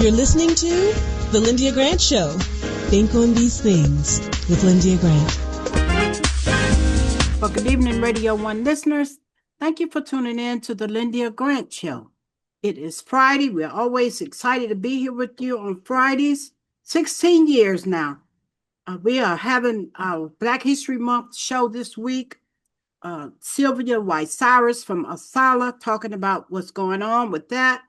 You're listening to The Lyndia Grant Show. Think on these things with Lyndia Grant. Well, good evening, Radio 1 listeners. Thank you for tuning in to The Lyndia Grant Show. It is Friday. We're always excited to be here with you on Fridays. 16 years now. We are having our Black History Month show this week. Sylvia White Cyrus from Asala talking about what's going on with that.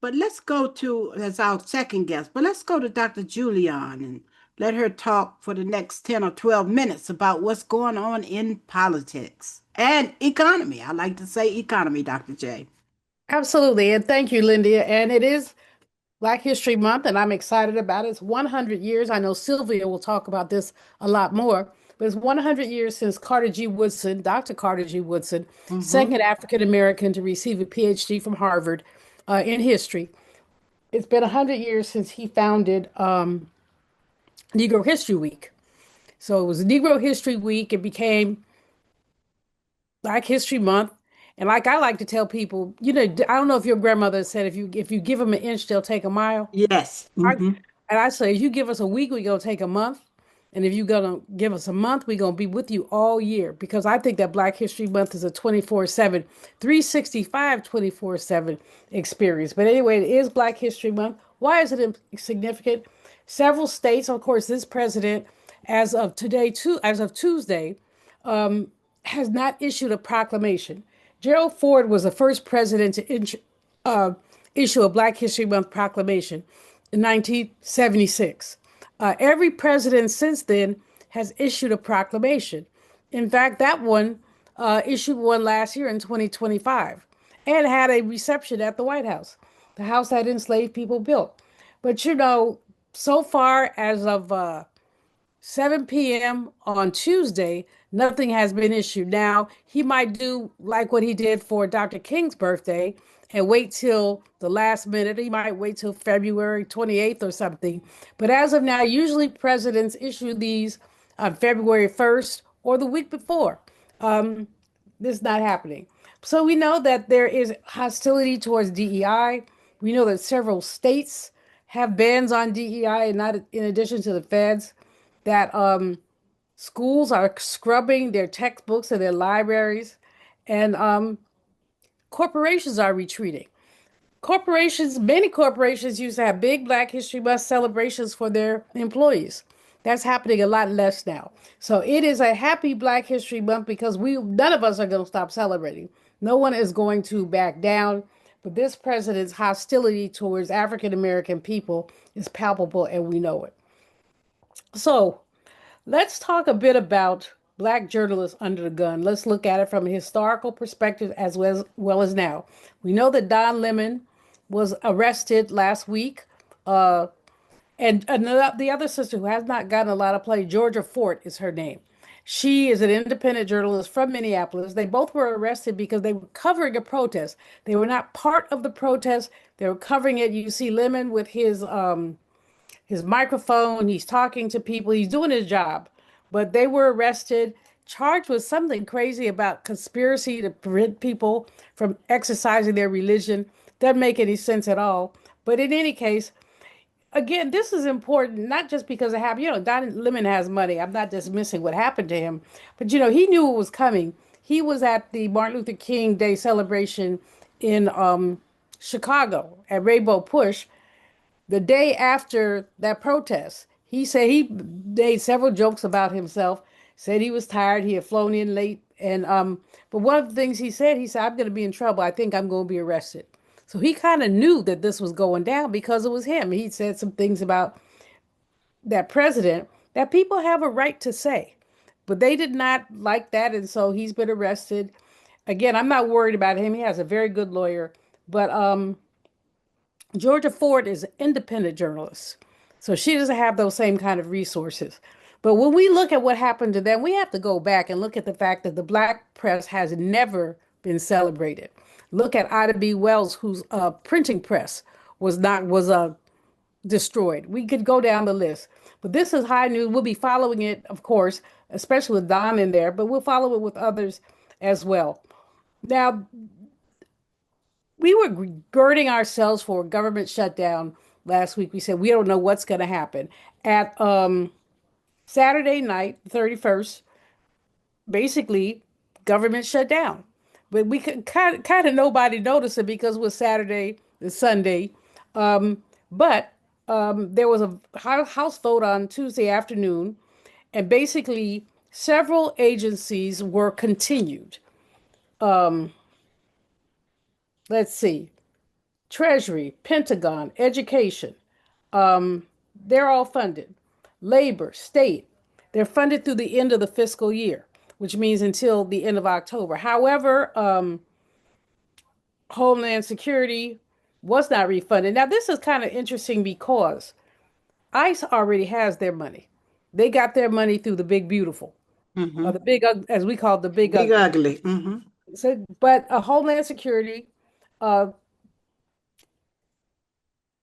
But let's go to, as our second guest, but let's go to Dr. Julian and let her talk for the next 10 or 12 minutes about what's going on in politics and economy. I like to say economy, Dr. J. Absolutely. And thank you, Lyndia. And it is Black History Month, and I'm excited about it. It's 100 years. I know Sylvia will talk about this a lot more, but it's 100 years since Carter G. Woodson, Dr. Carter G. Woodson, second African American to receive a PhD from Harvard in history. It's been 100 years since he founded Negro History Week. So it was Negro History Week. It became Black History Month. And like I like to tell people, I don't know if your grandmother said if you give them an inch, they'll take a mile. Yes. And I say, if you give us a week, we're going to take a month. And if you're going to give us a month, we're going to be with you all year. Because I think that Black History Month is a 24/7, 365, 24/7 experience. But anyway, it is Black History Month. Why is it significant? Several states, of course, this president, as of Tuesday, has not issued a proclamation. Gerald Ford was the first president to issue a Black History Month proclamation in 1976. Every president since then has issued a proclamation. In fact, that one issued one last year in 2025 and had a reception at the White House, the house that enslaved people built. But so far as of 7 p.m. on Tuesday, nothing has been issued. Now, he might do like what he did for Dr. King's birthday and wait till the last minute. He might wait till February 28th or something. But as of now, usually presidents issue these on February 1st or the week before. This is not happening. So we know that there is hostility towards DEI. We know that several states have bans on DEI, and not in addition to the feds, that schools are scrubbing their textbooks and their libraries, and corporations are retreating. Many corporations used to have big Black History Month celebrations for their employees. That's happening a lot less now. So it is a happy Black History Month because none of us are going to stop celebrating. No one is going to back down. But this president's hostility towards African American people is palpable, and we know it. So let's talk a bit about Black journalists under the gun. Let's look at it from a historical perspective as well as now. We know that Don Lemon was arrested last week. And the other sister who has not gotten a lot of play, Georgia Fort is her name. She is an independent journalist from Minneapolis. They both were arrested because they were covering a protest. They were not part of the protest. They were covering it. You see Lemon with his microphone. He's talking to people. He's doing his job. But they were arrested, charged with something crazy about conspiracy to prevent people from exercising their religion. Doesn't make any sense at all. But in any case, again, this is important, not just because it happened. Don Lemon has money. I'm not dismissing what happened to him. But, he knew it was coming. He was at the Martin Luther King Day celebration in Chicago at Rainbow Push the day after that protest. He said he made several jokes about himself, said he was tired. He had flown in late. And but one of the things he said, I'm going to be in trouble. I think I'm going to be arrested. So he kind of knew that this was going down because it was him. He said some things about that president that people have a right to say, but they did not like that. And so he's been arrested. Again, I'm not worried about him. He has a very good lawyer. But Georgia Ford is an independent journalist. So she doesn't have those same kind of resources. But when we look at what happened to them, we have to go back and look at the fact that the Black press has never been celebrated. Look at Ida B. Wells, whose printing press was destroyed. We could go down the list. But this is high news. We'll be following it, of course, especially with Don in there, but we'll follow it with others as well. Now, we were girding ourselves for a government shutdown last week. We said we don't know what's going to happen. At Saturday night, 31st, basically government shut down. But we could kind of nobody noticed it because it was Saturday and Sunday. But there was a House vote on Tuesday afternoon, and basically several agencies were continued. Um, let's see, Treasury, Pentagon, Education, they're all funded. Labor, state, they're funded through the end of the fiscal year, which means until the end of October. However, Homeland Security was not refunded. Now, this is kind of interesting because ICE already has their money. They got their money through the big beautiful, or Mm-hmm. the as we call it, the big Big ugly. ugly. Mm-hmm. So, but Homeland Security, uh,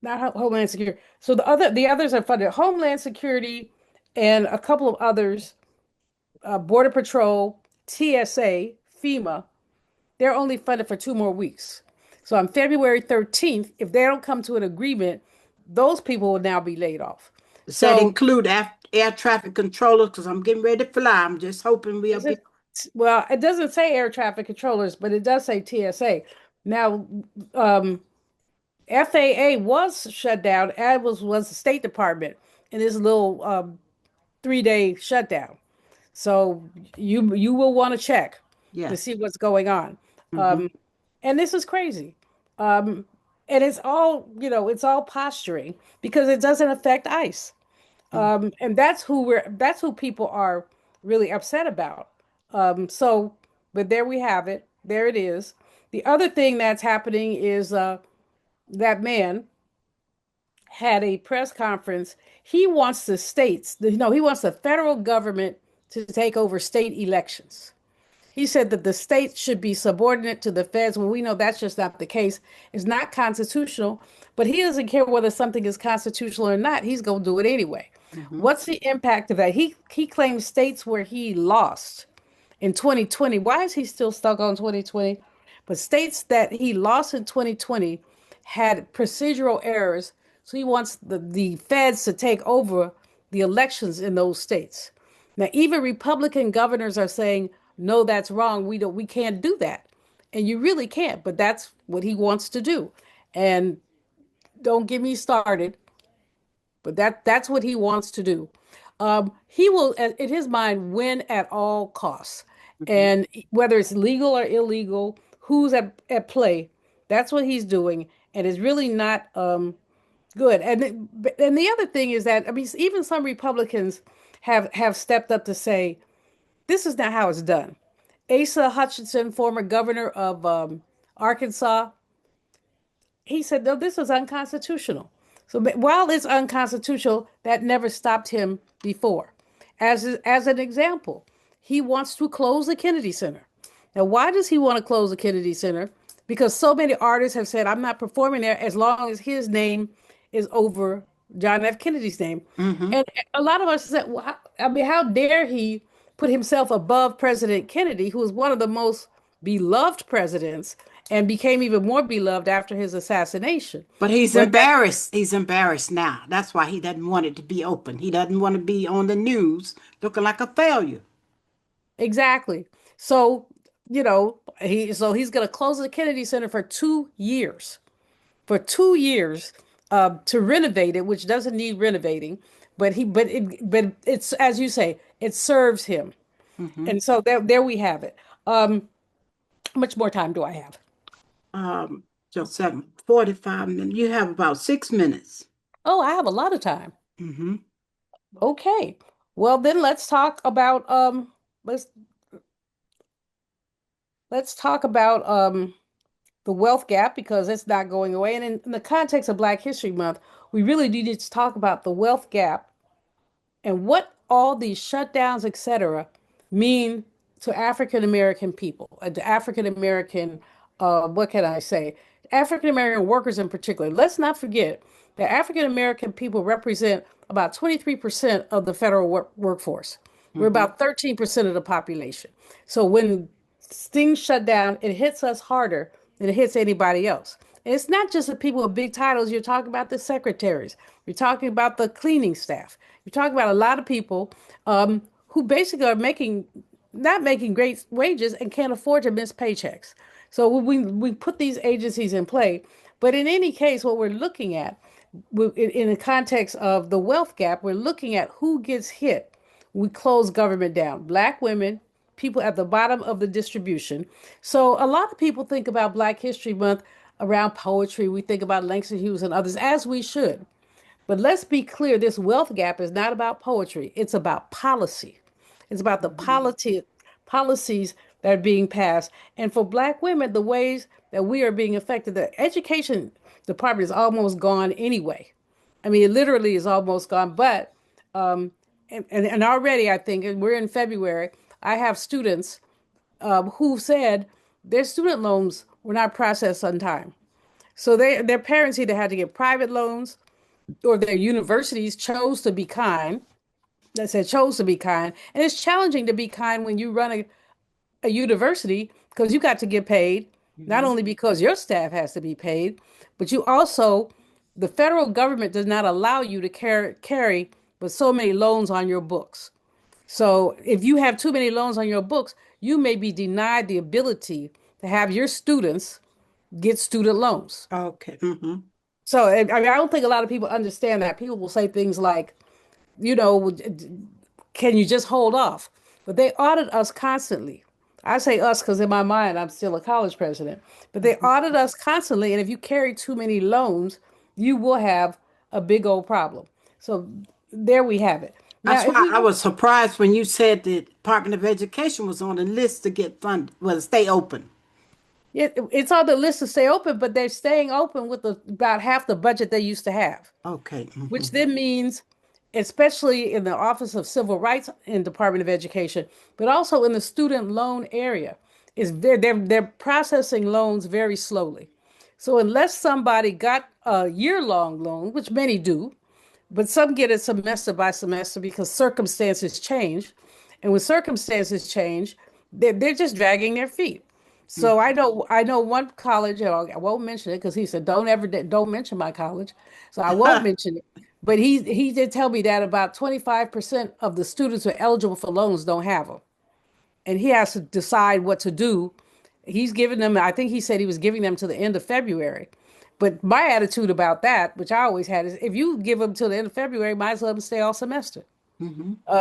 not Homeland Security. So the others are funded. Homeland Security and a couple of others, Border Patrol, TSA, FEMA, they're only funded for 2 more weeks. So on February 13th, if they don't come to an agreement, those people will now be laid off. Does that So include air traffic controllers? Because I'm getting ready to fly. I'm just hoping we'll is be. it, well, it doesn't say air traffic controllers, but it does say TSA. Now, um, FAA was shut down, as was the State Department in this little 3 day shutdown. So you will want to check to Yes. see what's going on. Mm-hmm. And this is crazy. Um, and it's all, it's all posturing because it doesn't affect ICE. And that's who people are really upset about. So, but there we have it. There it is. The other thing that's happening is that man had a press conference. He wants the states, no, he wants the federal government to take over state elections. He said that the states should be subordinate to the feds. Well, we know that's just not the case. It's not constitutional, but he doesn't care whether something is constitutional or not. He's going to do it anyway. Mm-hmm. What's the impact of that? He claims states where he lost in 2020. Why is he still stuck on 2020? But states that he lost in 2020 had procedural errors. So he wants the feds to take over the elections in those states. Now, even Republican governors are saying, no, that's wrong. We can't do that. And you really can't, but that's what he wants to do. And don't get me started, but that's what he wants to do. He will, in his mind, win at all costs. Mm-hmm. And whether it's legal or illegal, who's at play, that's what he's doing. And it's really not good. And the other thing is that, I mean, even some Republicans have stepped up to say, this is not how it's done. Asa Hutchinson, former governor of Arkansas, he said, no, this is unconstitutional. So while it's unconstitutional, that never stopped him before. As an example, he wants to close the Kennedy Center. Now, why does he want to close the Kennedy Center? Because so many artists have said, I'm not performing there as long as his name is over John F. Kennedy's name. Mm-hmm. And a lot of us said, well, I mean, how dare he put himself above President Kennedy, who was one of the most beloved presidents and became even more beloved after his assassination. But he's But embarrassed. He's embarrassed now. That's why he doesn't want it to be open. He doesn't want to be on the news looking like a failure. exactly. So, he's going to close the Kennedy Center for 2 years. For 2 years to renovate it, which doesn't need renovating, but it's as you say, it serves him, Mm-hmm. and so there we have it. How much more time do I have? Just 7:45 minutes. You have about 6 minutes. Oh, I have a lot of time. Mm-hmm. Okay, well then let's let's talk about the wealth gap because it's not going away. And in the context of Black History Month, we really need to talk about the wealth gap and what all these shutdowns, etc., mean to African American people, to African American, what can I say, African American workers in particular. Let's not forget that African American people represent about 23% of the federal workforce. We're Mm-hmm. about 13% of the population. So when things shut down, it hits us harder than it hits anybody else. It's not just the people with big titles. You're talking about the secretaries. You're talking about the cleaning staff. You're talking about a lot of people who basically are not making great wages and can't afford to miss paychecks. So we put these agencies in play. But in any case, what we're looking at in the context of the wealth gap, we're looking at who gets hit. We close government down. Black women, people at the bottom of the distribution. So a lot of people think about Black History Month around poetry. We think about Langston Hughes and others, as we should. But let's be clear, this wealth gap is not about poetry. It's about policy. It's about the policies that are being passed. And for Black women, the ways that we are being affected, the education department is almost gone anyway. I mean, it literally is almost gone. But, and already I think, and we're in February, I have students who said their student loans were not processed on time. So their parents either had to get private loans or their universities chose to be kind. That said, chose to be kind. And it's challenging to be kind when you run a university because you got to get paid, not only because your staff has to be paid, but you also, the federal government does not allow you to carry with so many loans on your books. So if you have too many loans on your books, you may be denied the ability to have your students get student loans. Okay. So I mean, I don't think a lot of people understand that. People will say things like, you know, can you just hold off? But they audit us constantly. I say us because in my mind, I'm still a college president. But they audit us constantly. And if you carry too many loans, you will have a big old problem. So there we have it. That's why I was surprised when you said the Department of Education was on the list to get funded, well, to stay open. It's on the list to stay open, but they're staying open with about half the budget they used to have. Okay. Which then means, especially in the Office of Civil Rights in Department of Education, but also in the student loan area, is they're processing loans very slowly. So unless somebody got a year-long loan, which many do, but some get it semester by semester because circumstances change. And when circumstances change, they're just dragging their feet. So I know one college, I won't mention it because he said, don't mention my college. So I won't mention it. But he did tell me that about 25% of the students who are eligible for loans don't have them. And he has to decide what to do. He's giving them, I think he said he was giving them to the end of February. But my attitude about that, which I always had, is if you give them till the end of February, might as well let them stay all semester.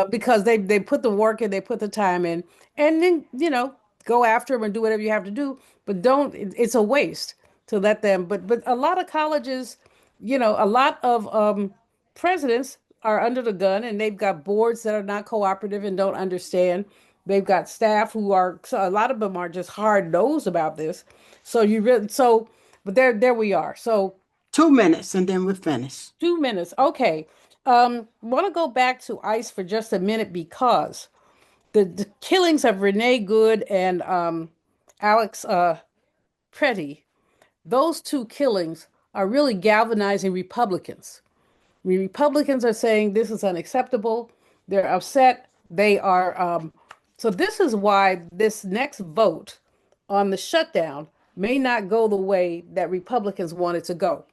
Because they put the work in, they put the time in, and then, you know, go after them and do whatever you have to do. But it's a waste to let them. But a lot of colleges, you know, a lot of presidents are under the gun, and they've got boards that are not cooperative and don't understand. They've got staff who are, so a lot of them are just hard nosed about this. But there we are. So 2 minutes and then we're finished. 2 minutes. Okay. Want to go back to ICE for just a minute because the killings of Renee Good and Alex Pretty, those two killings are really galvanizing Republicans. I mean, Republicans are saying this is unacceptable. They're upset. They are. So this is why this next vote on the shutdown may not go the way that Republicans want it to go.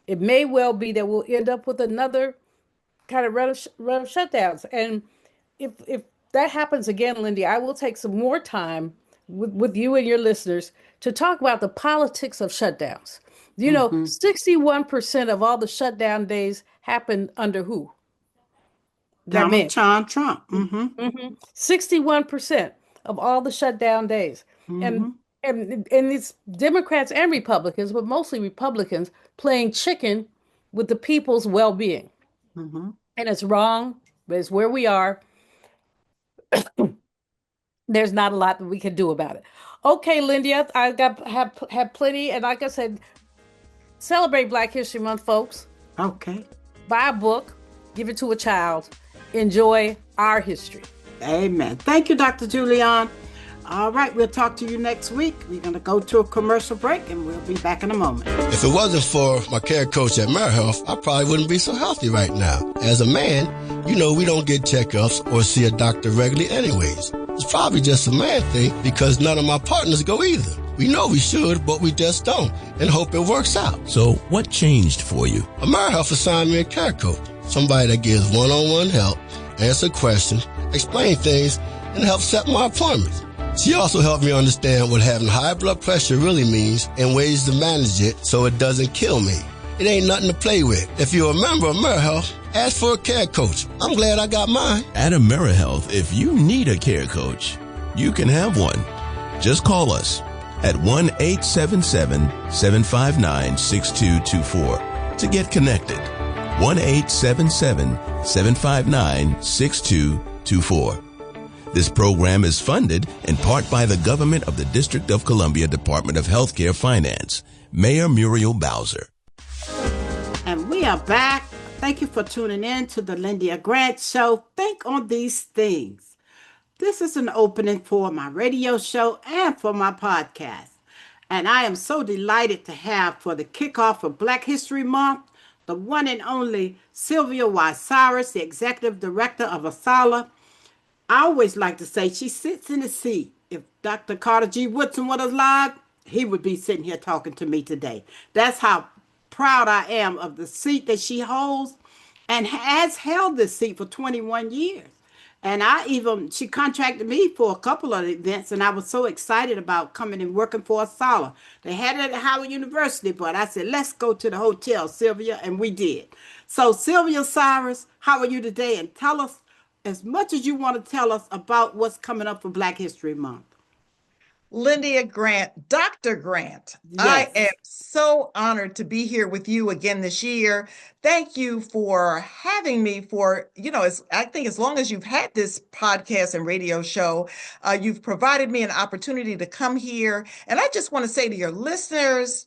It may well be that we'll end up with another kind of run of shutdowns. And if that happens again, Lyndia, I will take some more time with you and your listeners to talk about the politics of shutdowns. You know, 61% of all the shutdown days happened under who? Donald Trump. 61% of all the shutdown days. And it's Democrats and Republicans, but mostly Republicans playing chicken with the people's well-being. And it's wrong, but it's where we are. There's not a lot that we can do about it. Okay, Lyndia, I have plenty, and like I said, celebrate Black History Month, folks. Okay. Buy a book, give it to a child, enjoy our history. Amen. Thank you, Dr. Julian. All right, we'll talk to you next week. We're going to go to a commercial break, and we'll be back in a moment. If it wasn't for my care coach at MeriHealth, I probably wouldn't be so healthy right now. As a man, you know we don't get checkups or see a doctor regularly anyways. It's probably just a man thing because none of my partners go either. We know we should, but we just don't, and hope it works out. So what changed for you? AmeriHealth assigned me a care coach, somebody that gives one-on-one help, answer questions, explain things, and help set my appointments. She also helped me understand what having high blood pressure really means and ways to manage it so it doesn't kill me. It ain't nothing to play with. If you're a member of AmeriHealth, ask for a care coach. I'm glad I got mine. At AmeriHealth, if you need a care coach, you can have one. Just call us at 1-877-759-6224 to get connected. 1-877-759-6224. This program is funded in part by the government of the District of Columbia Department of Healthcare Finance. Mayor Muriel Bowser. And we are back. Thank you for tuning in to the Lyndia Grant Show. Think on these things. This is an opening for my radio show and for my podcast. And I am so delighted to have for the kickoff of Black History Month, the one and only Sylvia Y. Cyrus, the Executive Director of ASALA. I always like to say she sits in the seat. If Dr. Carter G. Woodson was alive, he would be sitting here talking to me today. That's how proud I am of the seat that she holds and has held this seat for 21 years. And she contracted me for a couple of events, and I was so excited about coming and working for ASALA. They had it at Howard University, but I said, let's go to the hotel, Sylvia, and we did. So Sylvia Cyrus, how are you today? And tell us as much as you want to tell us about what's coming up for Black History Month. Lyndia Grant, Dr. Grant, yes. I am so honored to be here with you again this year. Thank you for having me for, I think as long as you've had this podcast and radio show, you've provided me an opportunity to come here. And I just want to say to your listeners,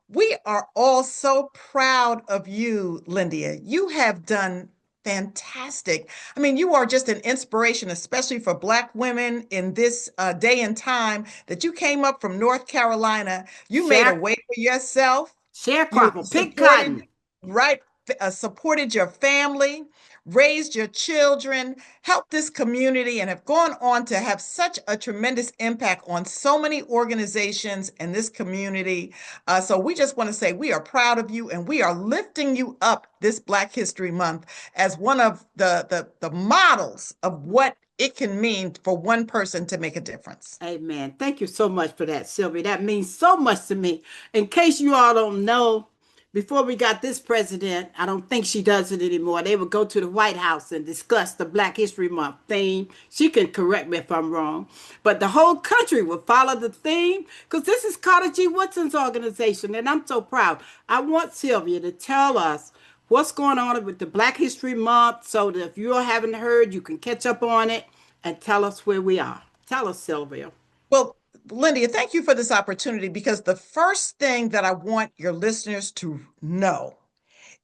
we are all so proud of you, Lyndia. You have done fantastic. I mean, you are just an inspiration, especially for Black women in this day and time that you came up from North Carolina. You made a way for yourself. Sharecropper, pick cotton. Right. Supported your family, raised your children, helped this community, and have gone on to have such a tremendous impact on so many organizations in this community. So we just want to say we are proud of you, and we are lifting you up this Black History Month as one of the models of what it can mean for one person to make a difference. Amen. Thank you so much for that, Sylvia. That means so much to me. In case you all don't know, before we got this president, I don't think she does it anymore. They would go to the White House and discuss the Black History Month theme. She can correct me if I'm wrong. But the whole country would follow the theme because this is Carter G. Woodson's organization, and I'm so proud. I want Sylvia to tell us what's going on with the Black History Month so that if you haven't heard, you can catch up on it and tell us where we are. Tell us, Sylvia. Well, Lyndia, thank you for this opportunity, because the first thing that I want your listeners to know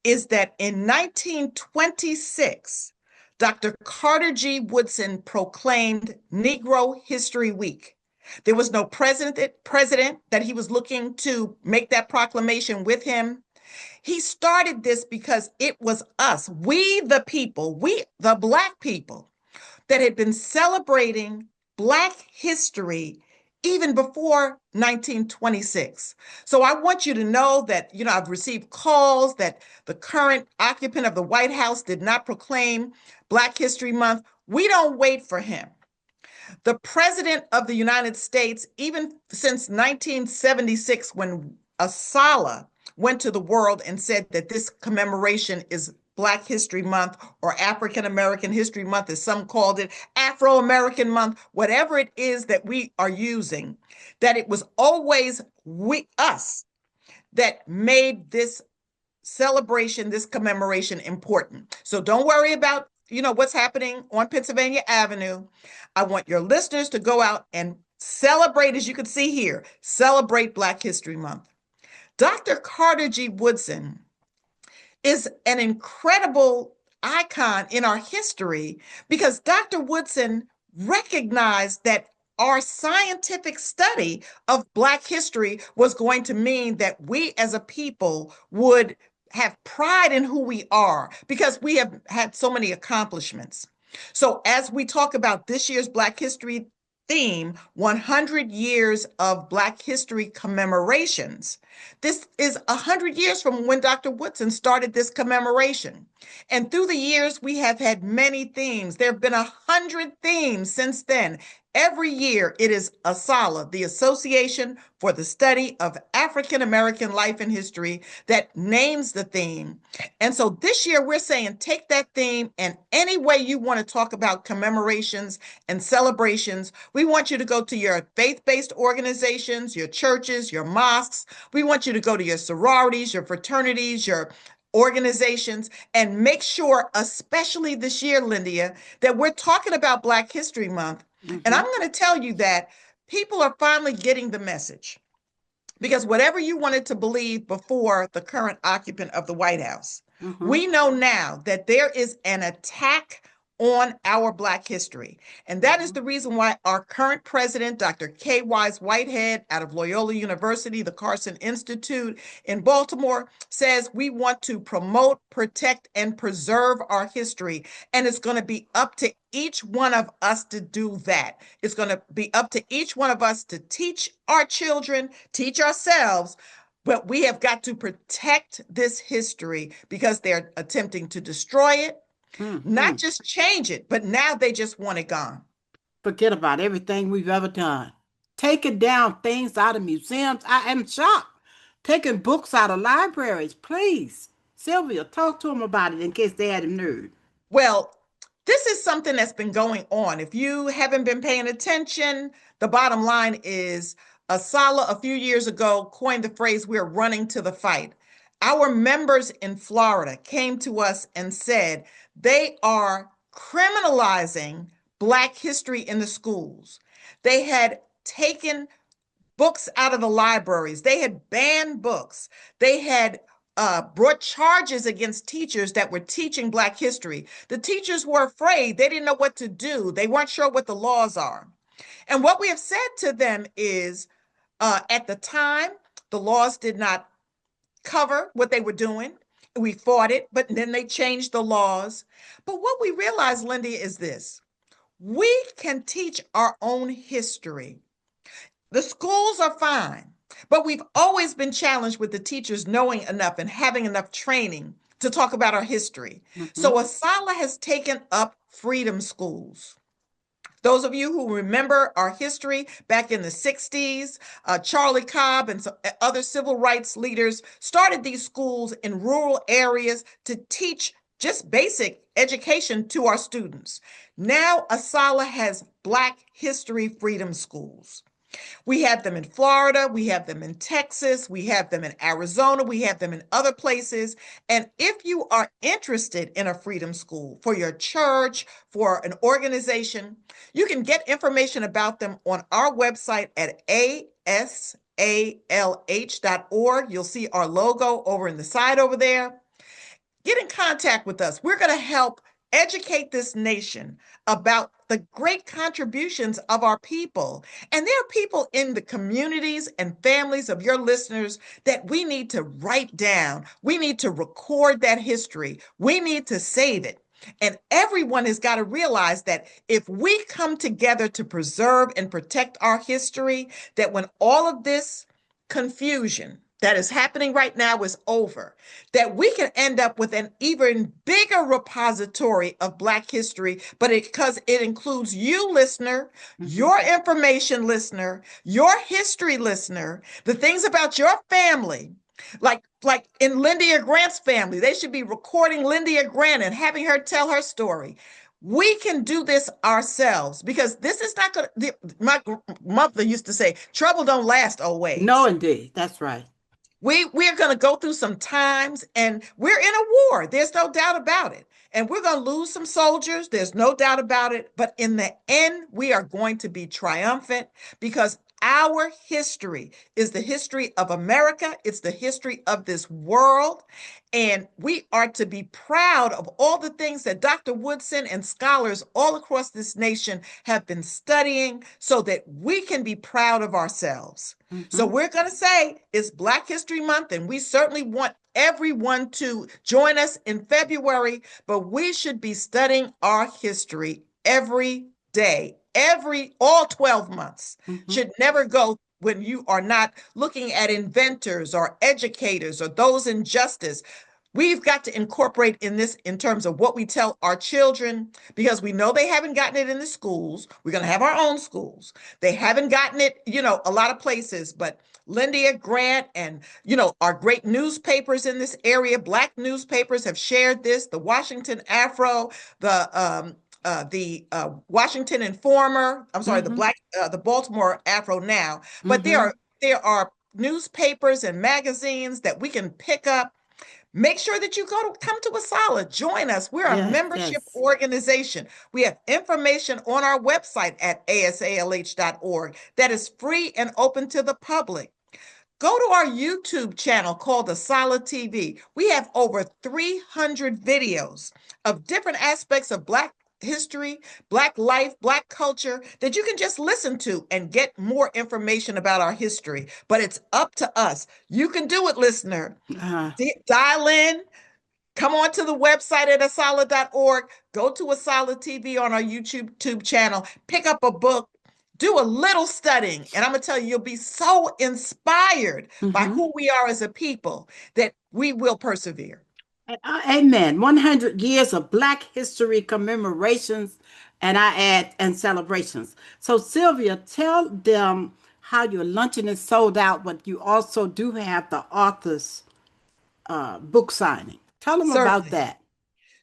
is that in 1926, Dr. Carter G. Woodson proclaimed Negro History Week. There was no president that he was looking to make that proclamation with him. He started this because it was us, we the people, we the Black people, that had been celebrating Black history even before 1926. So I want you to know that, I've received calls that the current occupant of the White House did not proclaim Black History Month. We don't wait for him. The President of the United States, even since 1976, when ASALA went to the world and said that this commemoration is Black History Month, or African American History Month, as some called it, Afro-American Month, whatever it is that we are using, that it was always us that made this celebration, this commemoration important. So don't worry about, what's happening on Pennsylvania Avenue. I want your listeners to go out and celebrate, as you can see here, celebrate Black History Month. Dr. Carter G. Woodson is an incredible icon in our history because Dr. Woodson recognized that our scientific study of Black history was going to mean that we as a people would have pride in who we are because we have had so many accomplishments. So as we talk about this year's Black History theme, 100 Years of Black History Commemorations. This is 100 years from when Dr. Woodson started this commemoration. And through the years, we have had many themes. There have been 100 themes since then. Every year, it is ASALH, the Association for the Study of African American Life and History, that names the theme. And so this year, we're saying take that theme, and any way you want to talk about commemorations and celebrations, we want you to go to your faith-based organizations, your churches, your mosques. We want you to go to your sororities, your fraternities, your organizations, and make sure, especially this year, Lyndia, that we're talking about Black History Month. And I'm going to tell you that people are finally getting the message, because whatever you wanted to believe before the current occupant of the White House, we know now that there is an attack on our Black history. And that is the reason why our current president, Dr. K. Wise Whitehead, out of Loyola University, the Carson Institute in Baltimore, says we want to promote, protect, and preserve our history. And it's going to be up to each one of us to do that. It's going to be up to each one of us to teach our children, teach ourselves, but we have got to protect this history, because they're attempting to destroy it, not just change it, but now they just want it gone. Forget about everything we've ever done. Taking down things out of museums. I am shocked. Taking books out of libraries, please. Sylvia, talk to them about it in case they hadn't heard. Well, this is something that's been going on. If you haven't been paying attention, the bottom line is ASALH a few years ago coined the phrase, "we're running to the fight." Our members in Florida came to us and said they are criminalizing Black history in the schools. They had taken books out of the libraries. They had banned books. They had brought charges against teachers that were teaching Black history. The teachers were afraid. They didn't know what to do. They weren't sure what the laws are. And what we have said to them is, at the time, the laws did not cover what they were doing. We fought it, but then they changed the laws. But what we realized, Lyndia, is this: we can teach our own history. The schools are fine, but we've always been challenged with the teachers knowing enough and having enough training to talk about our history. So ASALH has taken up freedom schools. Those of you who remember our history back in the 60s, Charlie Cobb and some other civil rights leaders started these schools in rural areas to teach just basic education to our students. Now ASALH has Black History Freedom Schools. We have them in Florida, we have them in Texas, we have them in Arizona, we have them in other places. And if you are interested in a freedom school for your church, for an organization, you can get information about them on our website at asalh.org. You'll see our logo over in the side over there. Get in contact with us. We're going to help educate this nation about the great contributions of our people. And there are people in the communities and families of your listeners that we need to write down. We need to record that history. We need to save it. And everyone has got to realize that if we come together to preserve and protect our history, that when all of this confusion that is happening right now is over, that we can end up with an even bigger repository of Black history, but because it includes you, listener, your information listener, your history listener, the things about your family. Like in Lyndia Grant's family, they should be recording Lyndia Grant and having her tell her story. We can do this ourselves, because this is not going to, my mother used to say, trouble don't last always. No, indeed. That's right. We're going to go through some times, and we're in a war. There's no doubt about it. And we're going to lose some soldiers. There's no doubt about it. But in the end, we are going to be triumphant, because our history is the history of America. It's the history of this world. And we are to be proud of all the things that Dr. Woodson and scholars all across this nation have been studying, so that we can be proud of ourselves. So we're going to say it's Black History Month, and we certainly want everyone to join us in February, but we should be studying our history every day all 12 months should never go when you are not looking at inventors or educators or those in justice. We've got to incorporate in this in terms of what we tell our children, because we know they haven't gotten it in the schools. We're going to have our own schools. They haven't gotten it, a lot of places, but Lyndia, Grant, and, our great newspapers in this area, Black newspapers have shared this, the Washington Afro, the Washington Informer, I'm sorry, the Baltimore Afro now, but there are newspapers and magazines that we can pick up. Make sure that you come to ASALH. Join us. We're a membership organization. We have information on our website at asalh.org that is free and open to the public. Go to our YouTube channel called ASALH TV. We have over 300 videos of different aspects of Black history, Black life, Black culture that you can just listen to and get more information about our history. But it's up to us. You can do it, listener. Dial in, come on to the website at asalh.org, go to ASALH TV on our YouTube channel, pick up a book, do a little studying, and I'm going to tell you, you'll be so inspired by who we are as a people that we will persevere. Amen. 100 years of Black history commemorations, and and celebrations. So Sylvia, tell them how your luncheon is sold out, but you also do have the author's book signing. Tell them about that.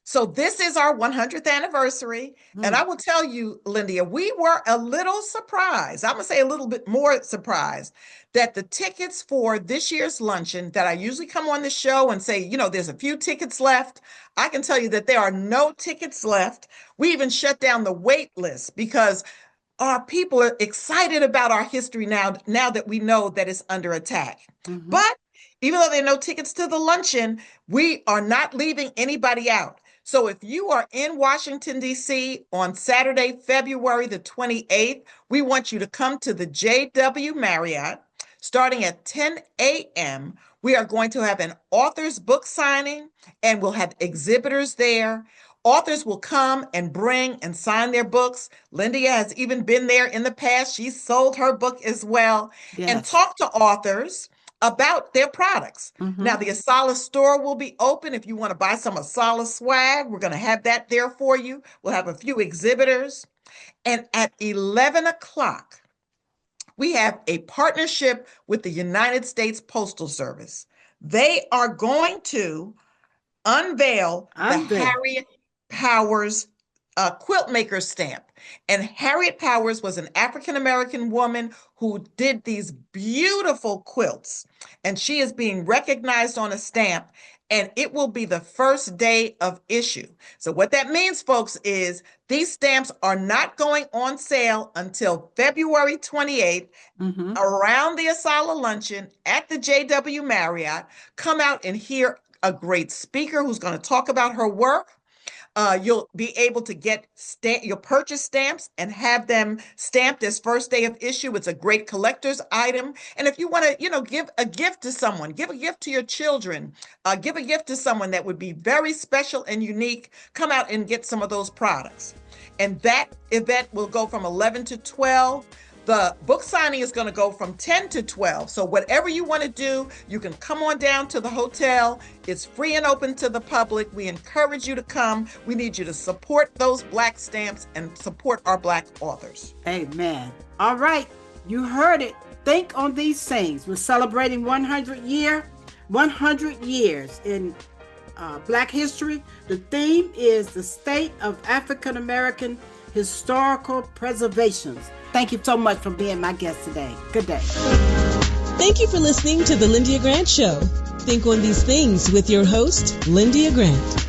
So this is our 100th anniversary. And I will tell you, Lyndia, we were a little surprised. I'm going to say a little bit more surprised that the tickets for this year's luncheon that I usually come on the show and say, there's a few tickets left. I can tell you that there are no tickets left. We even shut down the wait list because our people are excited about our history now that we know that it's under attack. But even though there are no tickets to the luncheon, we are not leaving anybody out. So if you are in Washington, D.C. on Saturday, February the 28th, we want you to come to the JW Marriott starting at 10 a.m. We are going to have an author's book signing, and we'll have exhibitors there. Authors will come and bring and sign their books. Lyndia has even been there in the past. She sold her book as well. And talk to authors about their products. Now, the ASALH store will be open. If you want to buy some ASALH swag, we're going to have that there for you. We'll have a few exhibitors. And at 11 o'clock, we have a partnership with the United States Postal Service. They are going to unveil the Harriet Powers quilt maker stamp. And Harriet Powers was an African-American woman who did these beautiful quilts. And she is being recognized on a stamp, and it will be the first day of issue. So what that means, folks, is these stamps are not going on sale until February 28th around the ASALH luncheon at the JW Marriott. Come out and hear a great speaker who's going to talk about her work. You'll be able to you'll purchase stamps and have them stamped as first day of issue. It's a great collector's item. And if you want to, give a gift to someone, give a gift to your children, give a gift to someone that would be very special and unique, come out and get some of those products. And that event will go from 11 to 12. The book signing is going to go from 10 to 12. So whatever you want to do, you can come on down to the hotel. It's free and open to the public. We encourage you to come. We need you to support those Black stamps and support our Black authors. Amen. All right. You heard it. Think on these things. We're celebrating 100 years in Black history. The theme is the state of African American historical preservations. Thank you so much for being my guest today. Good day. Thank you for listening to The Lyndia Grant Show. Think on these things with your host, Lyndia Grant.